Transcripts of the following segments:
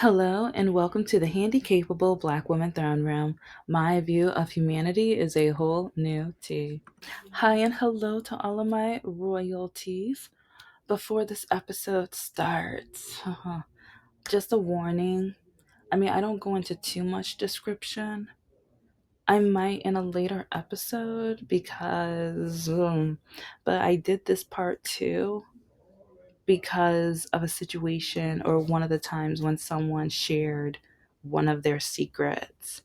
Hello and welcome to the Handicapable Black Woman Throne Room. My view of humanity is a whole new tea. Hi and hello to all of my royalties. Before this episode starts, just a warning. I don't go into too much description. I might in a later episode but I did this part too because of a situation or one of the times when someone shared one of their secrets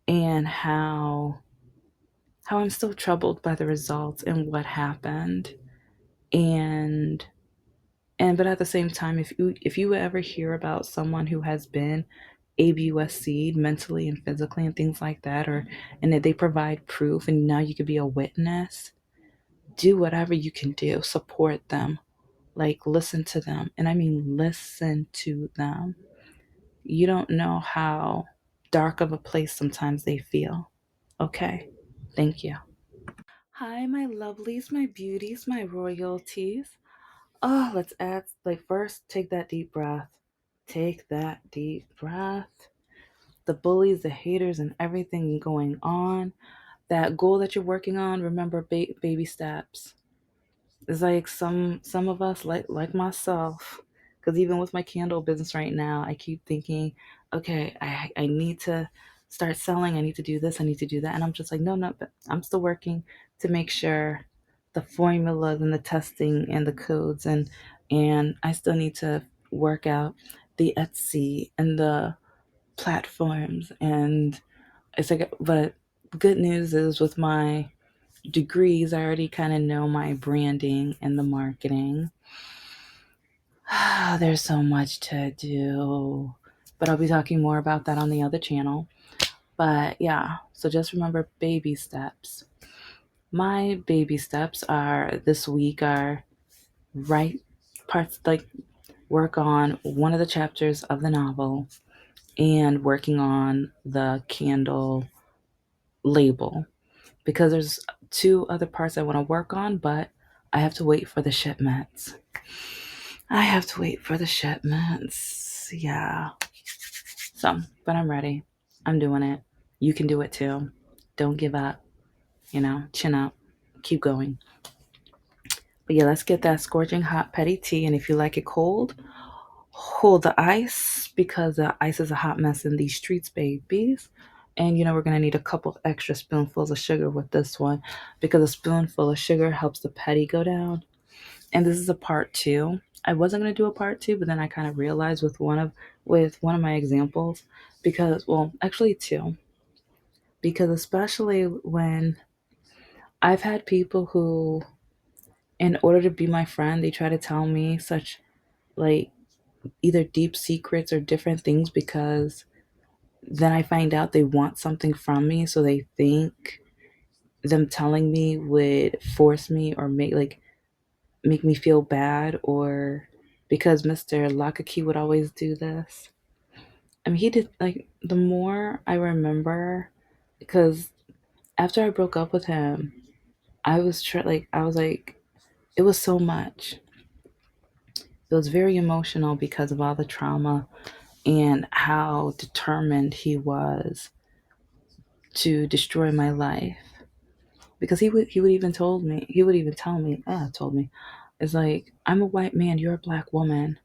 and how I'm still troubled by the results and what happened. And but at the same time, if you ever hear about someone who has been ABUSC mentally and physically and things like that, or and that they provide proof and now you could be a witness, do whatever you can do, support them, like listen to them. And I mean listen to them. You don't know how dark of a place sometimes they feel. Okay. Thank you. Hi, my lovelies, my beauties, my royalties. Oh, let's add, like, first, take that deep breath. Take that deep breath. The bullies, the haters, and everything going on. That goal that you're working on, remember baby steps. It's like some of us, like myself, because even with my candle business right now, I keep thinking, okay, I need to start selling. I need to do this. I need to do that. And I'm just like, no, but I'm still working to make sure the formulas and the testing and the codes and I still need to work out the Etsy and the platforms. And it's like, but good news is with my degrees, I already kind of know my branding and the marketing. There's so much to do, but I'll be talking more about that on the other channel. But yeah, so just remember baby steps. My baby steps are this week are write parts, like work on one of the chapters of the novel and working on the candle label, because there's two other parts I want to work on, but I have to wait for the shipments. I have to wait for the shipments. Yeah. So, but I'm ready. I'm doing it. You can do it too. Don't give up. Chin up. Keep going. But yeah, let's get that scorching hot petty tea. And if you like it cold, hold the ice because the ice is a hot mess in these streets, babies. And we're going to need a couple extra spoonfuls of sugar with this one because a spoonful of sugar helps the petty go down. And this is a part two. I wasn't going to do a part two, but then I kind of realized with one of my examples, because, well, actually two, because especially when I've had people who, in order to be my friend, they try to tell me such, like, either deep secrets or different things, because then I find out they want something from me, so they think them telling me would force me or make me feel bad, or because Mr. Lakaki would always do this. I mean, he did, like, the more I remember, because after I broke up with him, I was like, it was so much. It was very emotional because of all the trauma and how determined he was to destroy my life. Because he would even tell me, it's like, I'm a white man, you're a black woman.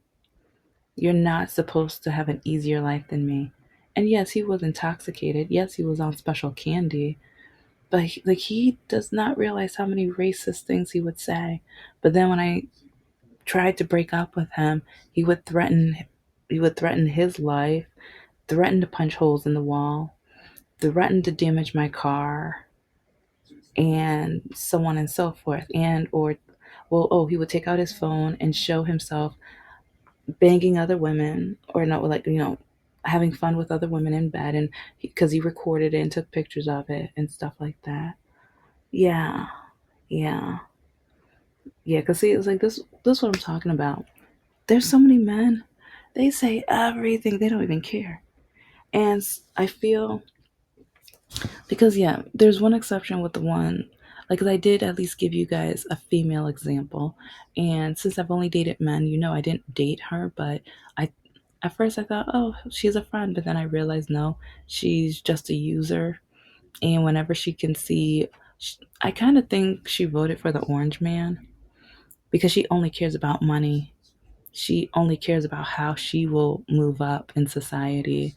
You're not supposed to have an easier life than me. And yes, he was intoxicated. Yes, he was on special candy. But he does not realize how many racist things he would say. But then when I tried to break up with him, he would threaten his life, threaten to punch holes in the wall, threaten to damage my car, and so on and so forth. And or well, oh, he would take out his phone and show himself banging other women, or not, like, having fun with other women in bed, and because he recorded it and took pictures of it and stuff like that. Yeah, yeah, yeah. Because see, it's like this is what I'm talking about. There's so many men, they say everything, they don't even care. And I feel, because yeah, there's one exception with the one, like, 'cause I did at least give you guys a female example, and since I've only dated men, I didn't date her, but I at first I thought, oh, she's a friend, but then I realized no, she's just a user. And whenever she can see, I kind of think she voted for the orange man because she only cares about money. She only cares about how she will move up in society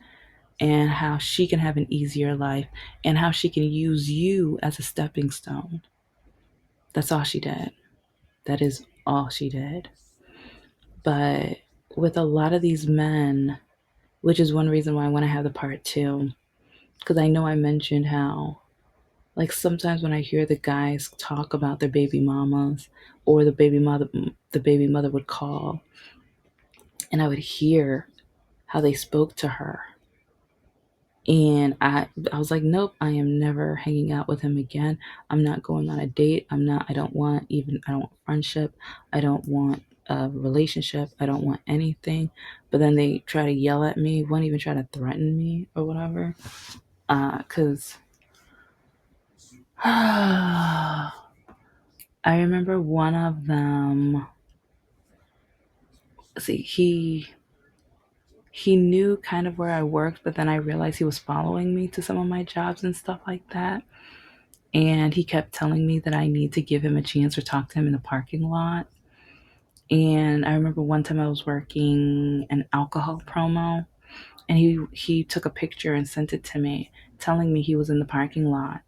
and how she can have an easier life and how she can use you as a stepping stone. That's all she did. That is all she did. But with a lot of these men, which is one reason why I want to have the part two, because I know I mentioned how, like, sometimes when I hear the guys talk about their baby mamas or the baby mother would call, and I would hear how they spoke to her. And I was like, nope, I am never hanging out with him again. I'm not going on a date. I don't want even, I don't want friendship. I don't want a relationship. I don't want anything. But then they try to yell at me, won't even try to threaten me or whatever. Cause I remember one of them, see, he knew kind of where I worked, but then I realized he was following me to some of my jobs and stuff like that. And he kept telling me that I need to give him a chance or talk to him in the parking lot. And I remember one time I was working an alcohol promo, and he took a picture and sent it to me, telling me he was in the parking lot.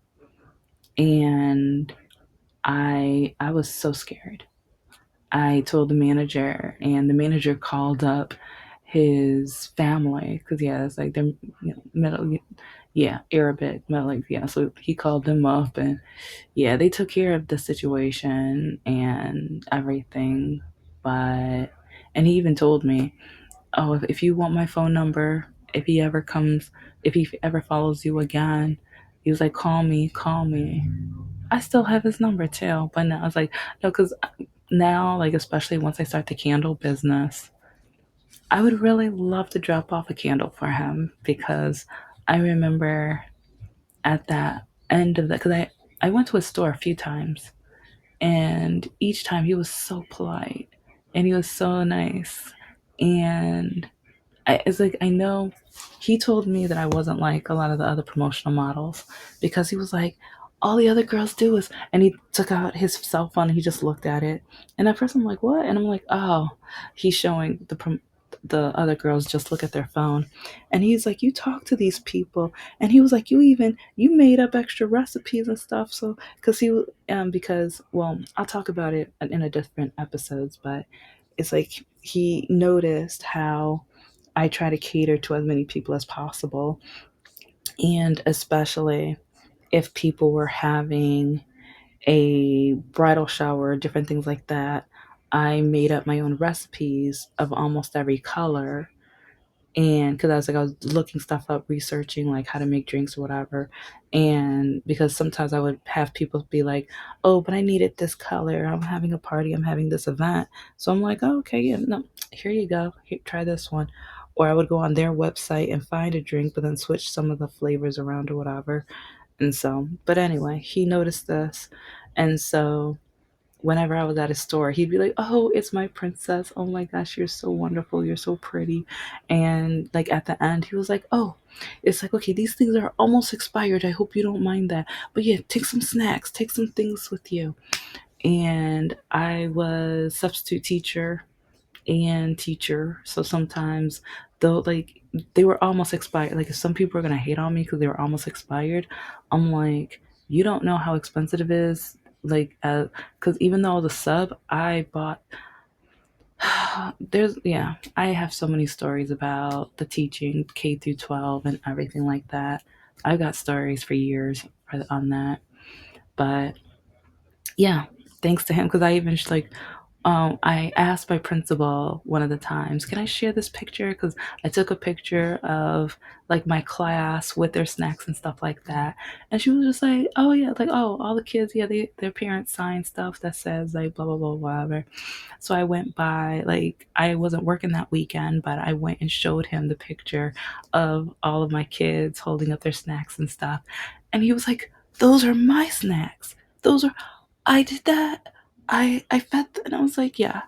And I was so scared. I told the manager, and the manager called up his family because yeah, it's like they're middle, yeah, Arabic, middle, like yeah. So he called them up, and yeah, they took care of the situation and everything. But and he even told me, oh, if you want my phone number, if he ever follows you again, he was like, call me, call me. I still have his number too, but now I was like, no, because now, like, especially once I start the candle business, I would really love to drop off a candle for him because I remember at that end of the, because I went to his store a few times, and each time he was so polite and he was so nice. And it's like, I know he told me that I wasn't like a lot of the other promotional models because he was like, all the other girls do is, and he took out his cell phone and he just looked at it. And at first I'm like, what? And I'm like, oh, he's showing the other girls just look at their phone. And he's like, you talk to these people. And he was like, you made up extra recipes and stuff. So, because, well, I'll talk about it in a different episodes, but it's like he noticed how I try to cater to as many people as possible. And especially if people were having a bridal shower, different things like that, I made up my own recipes of almost every color. And because I was looking stuff up, researching like how to make drinks or whatever. And because sometimes I would have people be like, oh, but I needed this color. I'm having a party. I'm having this event. So I'm like, oh, okay, yeah, no, here you go. Here, try this one. Or I would go on their website and find a drink, but then switch some of the flavors around or whatever. And so, but anyway, he noticed this. And so whenever I was at a store, he'd be like, oh, it's my princess. Oh my gosh, you're so wonderful. You're so pretty. And like at the end, he was like, oh, it's like, okay, these things are almost expired. I hope you don't mind that. But yeah, take some snacks, take some things with you. And I was substitute teacher and teacher. So sometimes though, like, they were almost expired. Like if some people are going to hate on me because they were almost expired, I'm like, you don't know how expensive it is. Like, because even though I was a sub, I bought, yeah, I have so many stories about the teaching K through 12 and everything like that. I've got stories for years on that. But yeah, thanks to him, because I even like, I asked my principal one of the times, can I share this picture? Because I took a picture of like my class with their snacks and stuff like that, and she was just like, oh yeah, like, oh, all the kids, yeah, their parents sign stuff that says like blah blah blah whatever. So I went by, like, I wasn't working that weekend, but I went and showed him the picture of all of my kids holding up their snacks and stuff, and he was like, those are my snacks. Those are I did that. I fed, and I was like, yeah.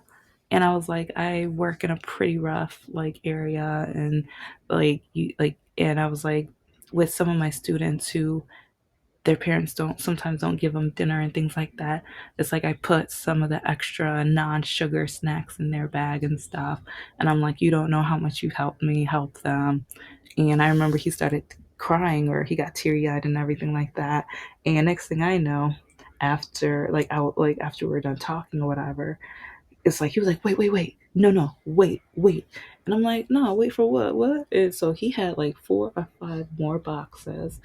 And I was like, I work in a pretty rough like area, and like you like, and I was like, with some of my students who their parents don't sometimes don't give them dinner and things like that. It's like I put some of the extra non-sugar snacks in their bag and stuff, and I'm like, you don't know how much you helped me help them. And I remember he started crying, or he got teary-eyed and everything like that. And next thing I know, after after we were done talking or whatever, it's like he was like, wait, no, wait, and I'm like, no, wait for what? And so he had like 4 or 5 more boxes,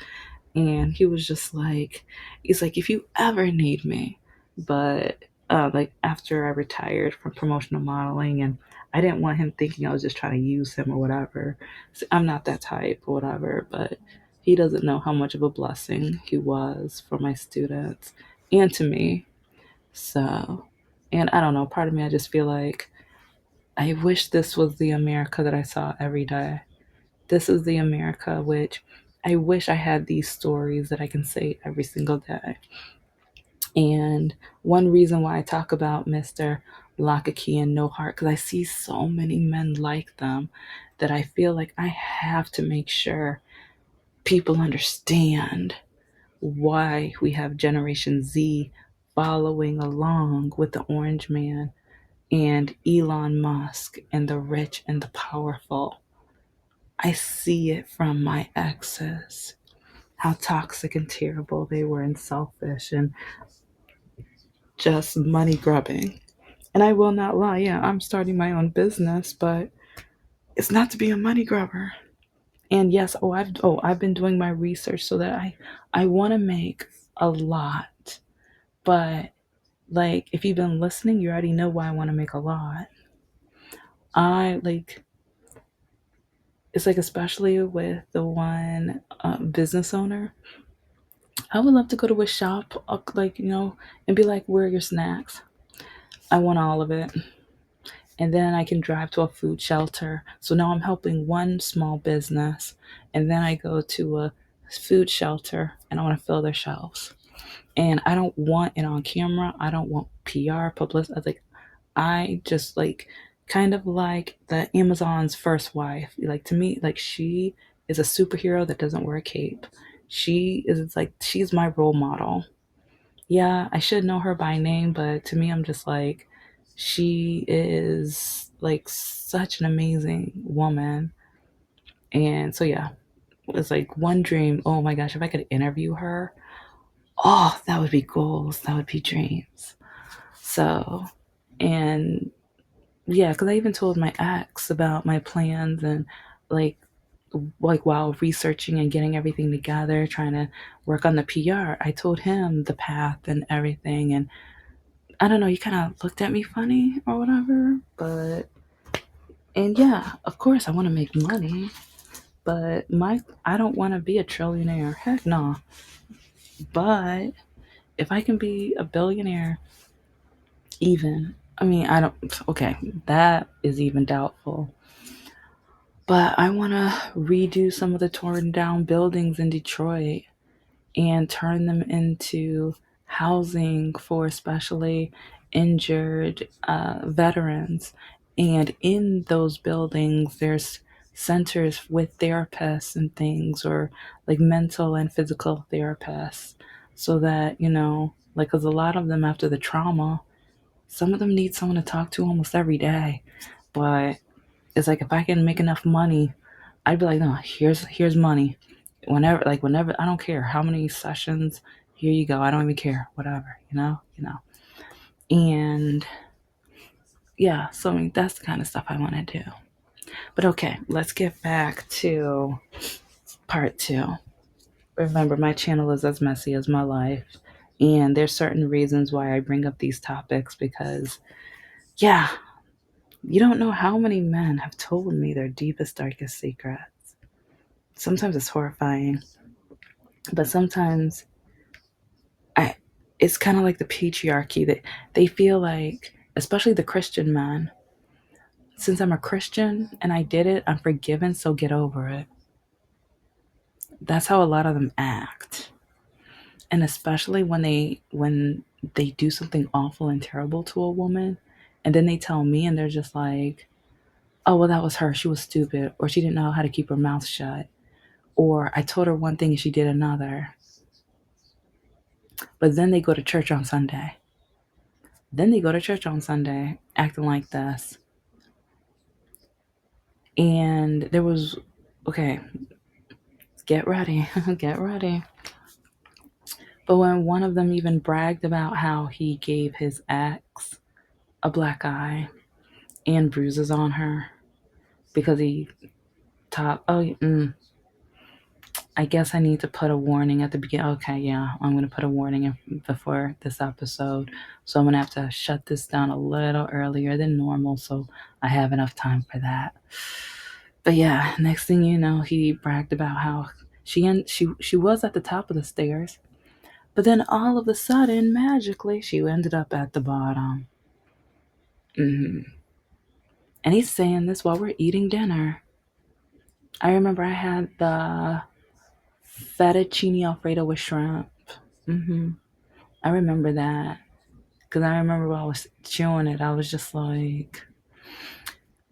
and he was just like, he's like, if you ever need me. But like after I retired from promotional modeling, and I didn't want him thinking I was just trying to use him or whatever. So I'm not that type or whatever, but he doesn't know how much of a blessing he was for my students and to me. So, and I don't know, part of me, I just feel like I wish this was the America that I saw every day. This is the America which I wish I had these stories that I can say every single day. And one reason why I talk about Mr. Lock a Key and No Heart, because I see so many men like them that I feel like I have to make sure people understand why we have Generation Z following along with the Orange Man and Elon Musk and the rich and the powerful. I see it from my exes, how toxic and terrible they were and selfish and just money grubbing. And I will not lie, yeah, I'm starting my own business, but it's not to be a money grubber. And yes, I've been doing my research so that I want to make a lot. But like if you've been listening, you already know why I want to make a lot. I like it's like especially with the one business owner, I would love to go to a shop, like, and be like, where are your snacks? I want all of it. And then I can drive to a food shelter. So now I'm helping one small business. And then I go to a food shelter and I want to fill their shelves. And I don't want it on camera. I don't want PR, publicity. Like, I just like kind of like the Amazon's first wife. Like, to me, like, she is a superhero that doesn't wear a cape. She is like, she's my role model. Yeah, I should know her by name, but to me, I'm just like, she is like such an amazing woman. And so, yeah, it's like one dream. Oh my gosh, if I could interview her, oh, that would be goals. That would be dreams. So, and yeah, because I even told my ex about my plans and like, like while researching and getting everything together, trying to work on the PR, I told him the path and everything. And I don't know, he kind of looked at me funny or whatever. But, and yeah, of course, I want to make money, but I don't want to be a trillionaire. Heck no. But if I can be a billionaire, even, I mean, I don't, okay, that is even doubtful. But I want to redo some of the torn down buildings in Detroit and turn them into housing for especially injured veterans. And in those buildings, there's centers with therapists and things, or like mental and physical therapists, so that, like, because a lot of them, after the trauma, some of them need someone to talk to almost every day. But it's like, if I can make enough money, I'd be like, no, here's money. Whenever, I don't care how many sessions. Here you go. I don't even care. Whatever, And yeah, so I mean, that's the kind of stuff I want to do. But okay, let's get back to part two. Remember, my channel is as messy as my life, and there's certain reasons why I bring up these topics because, yeah, you don't know how many men have told me their deepest, darkest secrets. Sometimes it's horrifying, but sometimes I it's kind of like the patriarchy that they feel like, especially the Christian men, since I'm a Christian and I did it, I'm forgiven, so get over it. That's how a lot of them act. And especially when they do something awful and terrible to a woman, And then they tell me and they're just like, oh, well, that was her. She was stupid. Or she didn't know how to keep her mouth shut. Or I told her one thing and she did another. But then they go to church on Sunday. Acting like this. And there was, okay, get ready, get ready. But when one of them even bragged about how he gave his ex a black eye and bruises on her because he taught, I guess I need to put a warning at the beginning. Okay, yeah, I'm going to put a warning in before this episode. So I'm going to have to shut this down a little earlier than normal so I have enough time for that. But yeah, next thing you know, he bragged about how she was at the top of the stairs, but then all of a sudden, magically, she ended up at the bottom. Mm-hmm. And he's saying this while we're eating dinner. I remember I had the fettuccine alfredo with shrimp. Mm-hmm. I remember that because I remember while I was chewing it, I was just like,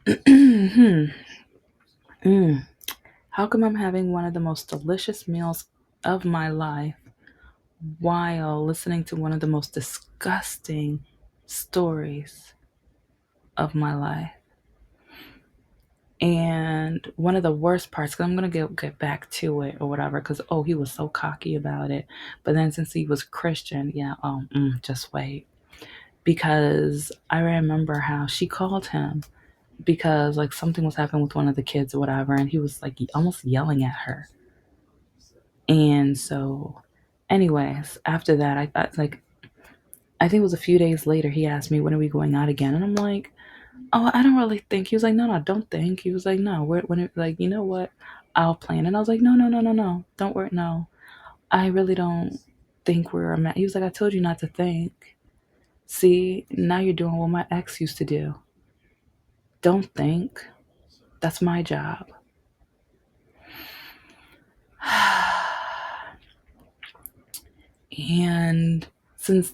mm, how come I'm having one of the most delicious meals of my life while listening to one of the most disgusting stories of my life? And one of the worst parts, because I'm going to get back to it or whatever, because, he was so cocky about it. But then since he was Christian, yeah, just wait. Because I remember how she called him because, like, something was happening with one of the kids or whatever, and he was, like, almost yelling at her. And so, anyways, after that, I thought, like, I think it was a few days later, he asked me, when are we going out again? And I'm like, oh, I don't really think. He was like, no, don't think. He was like, no, like, you know what? I'll plan. And I was like, no, don't worry, no. I really don't think we're a match. He was like, I told you not to think. See, now you're doing what my ex used to do. Don't think. That's my job. And since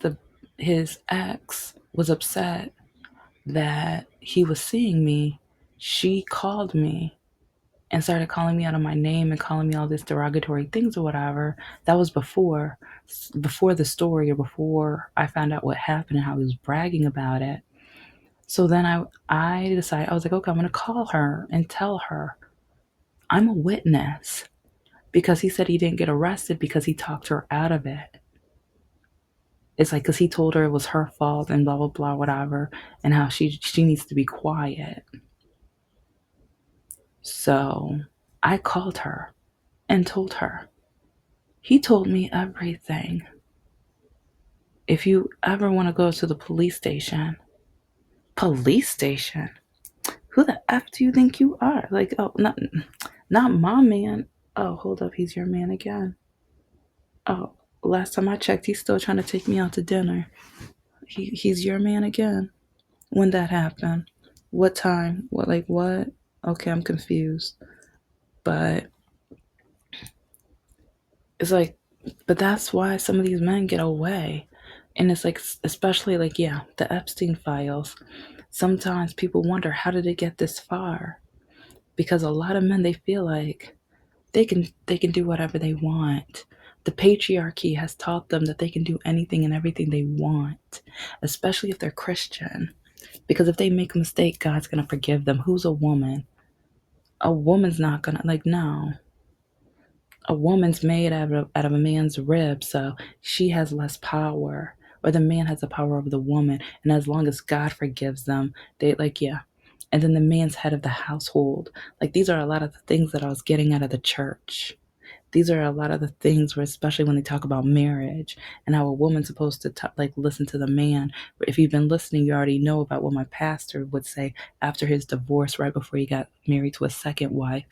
his ex was upset that he was seeing me, she called me and started calling me out of my name and calling me all these derogatory things or whatever. That was before the story or before I found out what happened and how he was bragging about it. So then I decided, I was like, okay, I'm going to call her and tell her I'm a witness because he said he didn't get arrested because he talked her out of it. It's like, because he told her it was her fault and blah, blah, blah, whatever, and how she needs to be quiet. So I called her and told her. He told me everything. If you ever want to go to the police station, who the F do you think you are? Like, oh, not my man. Oh, hold up, he's your man again. Oh, last time I checked, he's still trying to take me out to dinner. He's your man again. When that happened? What time? What, like, what? Okay, I'm confused. But it's like, but that's why some of these men get away. And it's like, especially like, yeah, the Epstein files. Sometimes people wonder, how did it get this far? Because a lot of men, they feel like they can do whatever they want. The patriarchy has taught them that they can do anything and everything they want, especially if they're Christian. Because if they make a mistake, God's gonna forgive them. Who's a woman? A woman's not gonna, like, no. A woman's made out of a man's rib, so she has less power. Or the man has the power over the woman. And as long as God forgives them, they, like, yeah. And then the man's head of the household. Like, these are a lot of the things that I was getting out of the church. These are a lot of the things where, especially when they talk about marriage and how a woman's supposed to like listen to the man. If you've been listening, you already know about what my pastor would say after his divorce, right before he got married to a second wife,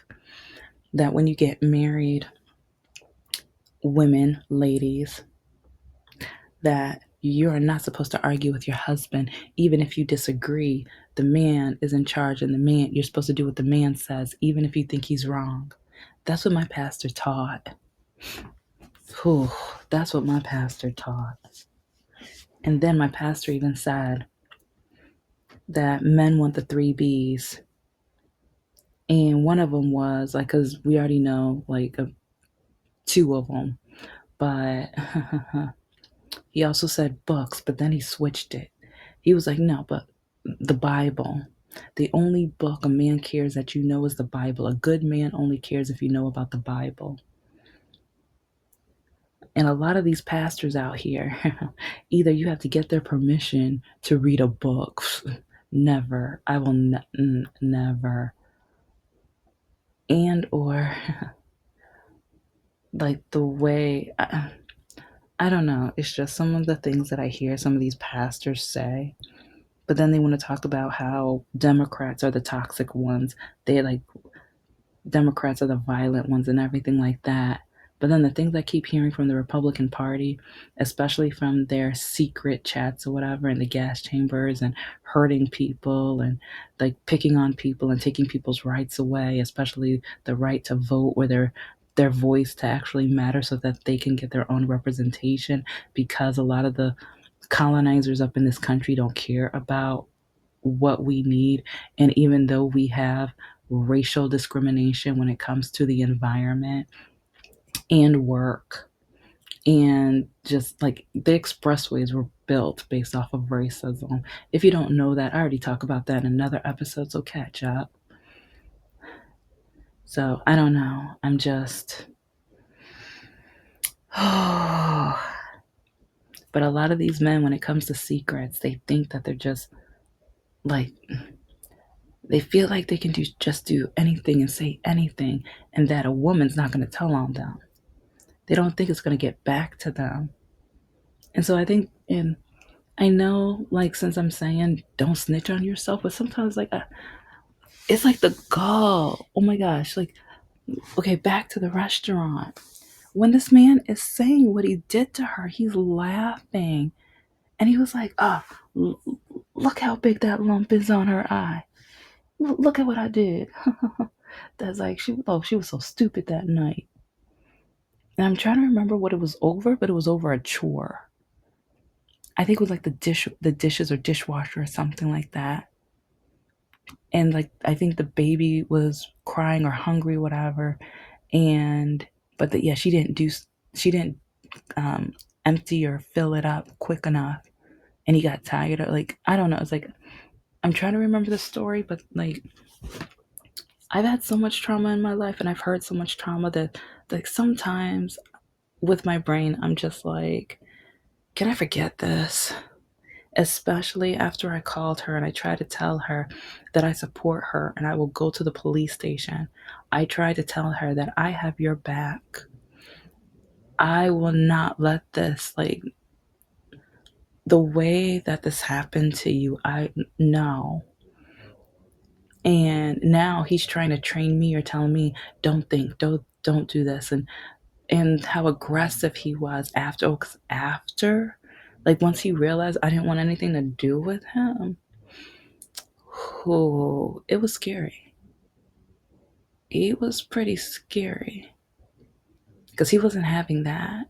that when you get married, women, ladies, that you are not supposed to argue with your husband, even if you disagree. The man is in charge, and you're supposed to do what the man says, even if you think he's wrong. That's what my pastor taught. Whew, that's what my pastor taught. And then my pastor even said, that men want the three B's. And one of them was like, because we already know like two of them, but he also said books, but then he switched it. He was like, no, but the Bible. The only book a man cares that you know is the Bible. A good man only cares if you know about the Bible. And a lot of these pastors out here, either you have to get their permission to read a book. Never. I will never. And or like the way I don't know. It's just some of the things that I hear some of these pastors say. But then they want to talk about how Democrats are the toxic ones. They like Democrats are the violent ones and everything like that. But then the things I keep hearing from the Republican Party, especially from their secret chats or whatever in the gas chambers and hurting people and like picking on people and taking people's rights away, especially the right to vote or their voice to actually matter so that they can get their own representation because a lot of the colonizers up in this country don't care about what we need. And even though we have racial discrimination when it comes to the environment and work, and just like the expressways were built based off of racism. If you don't know that, I already talk about that in another episode, so catch up. So I don't know. I'm just. but a lot of these men, when it comes to secrets, they think that they're just like they feel like they can do anything and say anything, and that a woman's not going to tell on them. They don't think it's going to get back to them. And so I think, and I know, like, since I'm saying don't snitch on yourself, but sometimes, like, it's like the gall. Oh my gosh. Like, okay, back to the restaurant. When this man is saying what he did to her, he's laughing. And he was like, look how big that lump is on her eye. Look at what I did. That's like, she was so stupid that night. And I'm trying to remember what it was over, but it was over a chore. I think it was like the dishes or dishwasher or something like that. And like I think the baby was crying or hungry, whatever. And yeah, she didn't um, empty or fill it up quick enough, and he got tired of like I don't know. It's like I'm trying to remember the story, but like I've had so much trauma in my life, and I've heard so much trauma that like sometimes with my brain, I'm just like, can I forget this? Especially after I called her and I tried to tell her that I support her and I will go to the police station. I tried to tell her that I have your back. I will not let this, like, the way that this happened to you, I know. And now he's trying to train me or tell me, don't think, don't do this. And how aggressive he was after, like once he realized I didn't want anything to do with him. Oh, it was scary. It was pretty scary because he wasn't having that.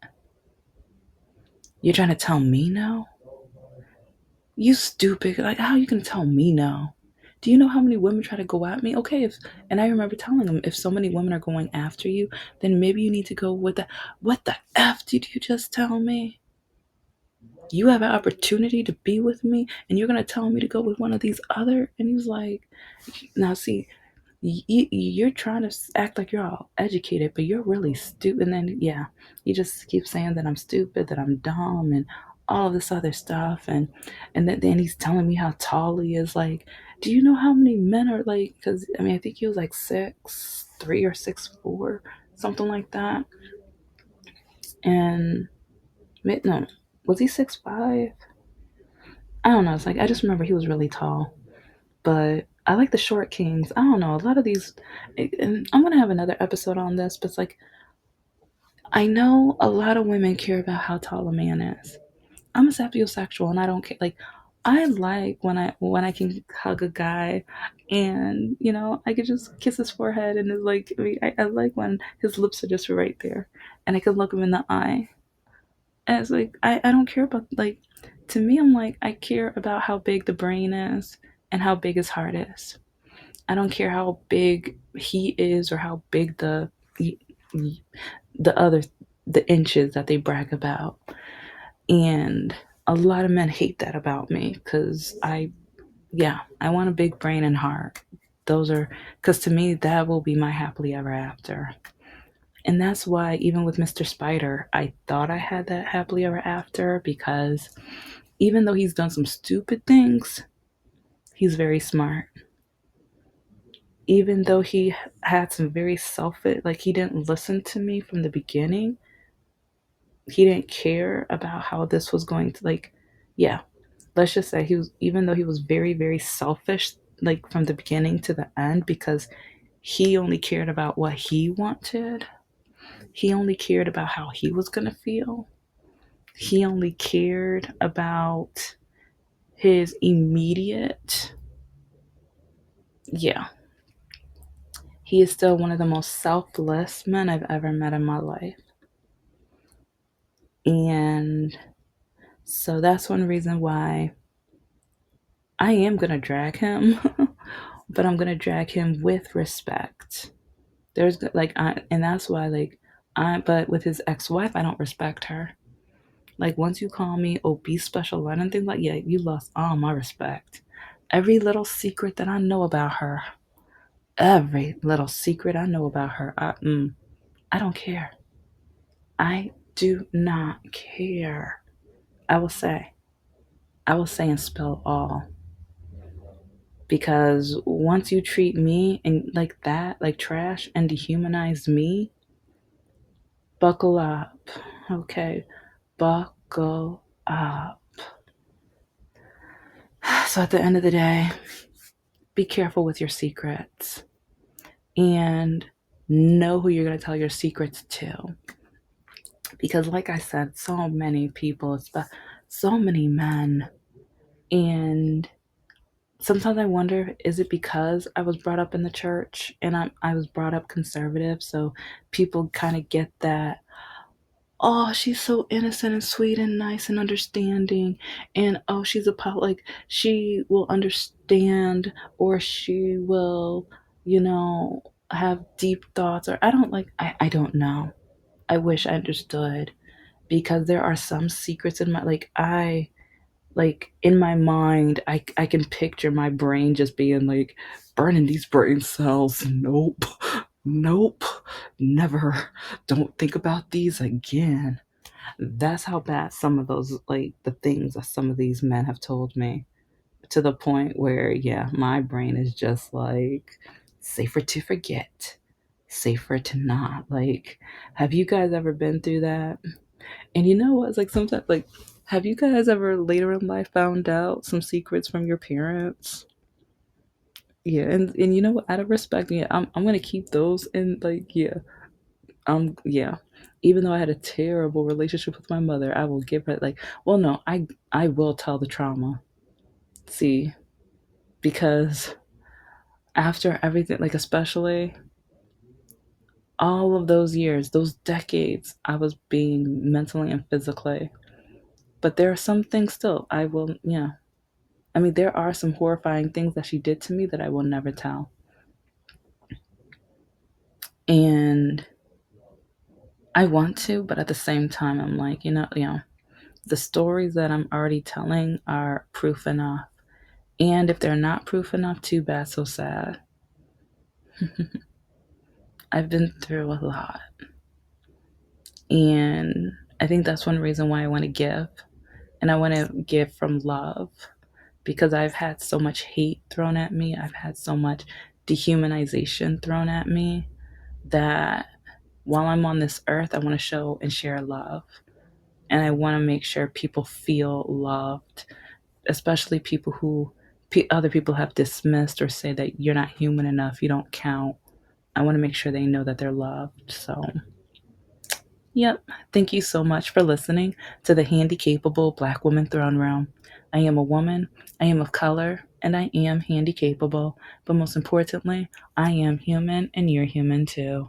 You're trying to tell me no? You stupid. Like, how you gonna tell me no? Do you know how many women try to go at me? Okay, and I remember telling him, if so many women are going after you, then maybe you need to go with the, what the F did you just tell me? You have an opportunity to be with me and you're gonna tell me to go with one of these other, and he was like, now see, you're trying to act like you're all educated, but you're really stupid. And then, yeah, you just keep saying that I'm stupid, that I'm dumb, and all of this other stuff. And then he's telling me how tall he is. Like, do you know how many men are like? Because I mean, I think he was like 6'3" or 6'4", something like that. And no, was he 6'5"? I don't know. It's like I just remember he was really tall. But I like the short kings. I don't know. A lot of these, and I'm gonna have another episode on this. But it's like I know a lot of women care about how tall a man is. I'm a sapiosexual, and I don't care. Like I like when I can hug a guy, and I could just kiss his forehead, and it's like I like when his lips are just right there, and I can look him in the eye. And it's like I don't care about like to me I'm like I care about how big the brain is and how big his heart is. I don't care how big he is or how big the other the inches that they brag about. And a lot of men hate that about me because I want a big brain and heart. Those are, because to me, that will be my happily ever after. And that's why, even with Mr. Spider, I thought I had that happily ever after because even though he's done some stupid things, he's very smart. Even though he had some very selfish, like he didn't listen to me from the beginning, he didn't care about how this was going to, like, yeah, let's just say he was, even though he was very, very selfish, like from the beginning to the end, because he only cared about what he wanted. He only cared about how he was going to feel. He only cared about his immediate, yeah. He is still one of the most selfless men I've ever met in my life. And so that's one reason why I am going to drag him, but I'm going to drag him with respect. There's like, and that's why, like, but with his ex wife, I don't respect her. Like, once you call me obese special ed and things like, yeah, you lost all my respect. Every little secret that I know about her, every little secret I know about her, I don't care. I do not care. I will say, and spill all. Because once you treat me and like that, like trash, and dehumanize me, buckle up. Okay, buckle up. So at the end of the day, be careful with your secrets and know who you're going to tell your secrets to. Because, like I said, so many people, so many men, and sometimes I wonder, is it because I was brought up in the church and I was brought up conservative, so people kind of get that, oh, she's so innocent and sweet and nice and understanding, and oh, she's like, she will understand, or she will, have deep thoughts, or I don't know. I wish I understood, because there are some secrets in my, like in my mind, I can picture my brain just being like, burning these brain cells. Nope. Nope. Never. Don't think about these again. That's how bad some of those, like the things that some of these men have told me, to the point where, yeah, my brain is just like, safer to forget, safer to not. Like, have you guys ever been through that? And you know what? It's like, sometimes, like, have you guys ever later in life found out some secrets from your parents? Yeah, and you know what? Out of respect, yeah, I'm gonna keep those in, like, yeah, yeah. Even though I had a terrible relationship with my mother, I will give her, like, well, no, I will tell the trauma. See, because after everything, like, especially all of those years, those decades, I was being mentally and physically. But there are some things still I will, yeah. I mean, there are some horrifying things that she did to me that I will never tell. And I want to, but at the same time, I'm like, the stories that I'm already telling are proof enough. And if they're not proof enough, too bad, so sad. I've been through a lot. And I think that's one reason why I want to give. And I want to give from love, because I've had so much hate thrown at me. I've had so much dehumanization thrown at me that while I'm on this earth, I want to show and share love. And I want to make sure people feel loved, especially people who other people have dismissed or say that you're not human enough, you don't count. I want to make sure they know that they're loved. So, yep. Thank you so much for listening to the Handicapable Black Woman Throne Room. I am a woman, I am of color, and I am handicapable. But most importantly, I am human, and you're human too.